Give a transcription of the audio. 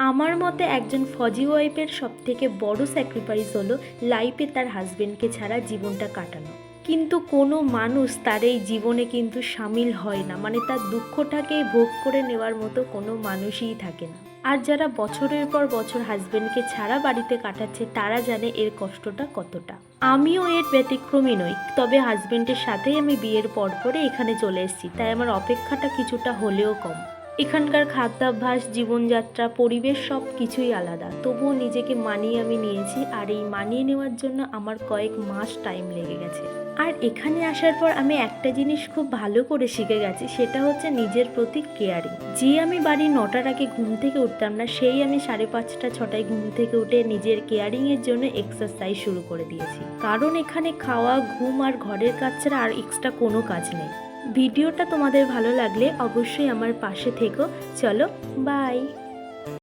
আমার মতে একজন ফজি ওয়াইফের সবথেকে বড় স্যাক্রিফাইস হলো লাইফে তার হাজবেন্ডকে ছাড়া জীবনটা কাটানো। কিন্তু কোনো মানুষ তার এই জীবনে কিন্তু সামিল হয় না, মানে তার দুঃখটাকে ভোগ করে নেওয়ার মতো কোনো মানুষই থাকে না। আর যারা বছরের পর বছর হাজবেন্ডকে ছাড়া বাড়িতে কাটাচ্ছে তারা জানে এর কষ্টটা কতটা। আমিও এর ব্যতিক্রমী নই, তবে হাজবেন্ডের সাথেই আমি বিয়ের পর পরে এখানে চলে এসেছি, তাই আমার অপেক্ষাটা কিছুটা হলেও কম। এখানকার খাদ্যাভ্যাস, জীবনযাত্রা, পরিবেশ সব কিছুই আলাদা, তবুও নিজেকে মানিয়ে আমি নিয়েছি। আর এই মানিয়ে নেওয়ার জন্য আমার কয়েক মাস টাইম লেগে গেছে। আর এখানে আসার পর আমি একটা জিনিস খুব ভালো করে শিখে গেছি, সেটা হচ্ছে নিজের প্রতি কেয়ারিং। যে আমি বাড়ি 9টার আগে ঘুম থেকে উঠতাম না, সেই আমি 5:30 6টায় ঘুম থেকে উঠে নিজের কেয়ারিংয়ের জন্য এক্সারসাইজ শুরু করে দিয়েছি। কারণ এখানে খাওয়া, ঘুম আর ঘরের কাজ ছাড়া আর এক্সট্রা কোনো কাজ নেই। ভিডিওটা তোমাদের ভালো লাগলে অবশ্যই আমার পাশে থেকো। চলো, বাই।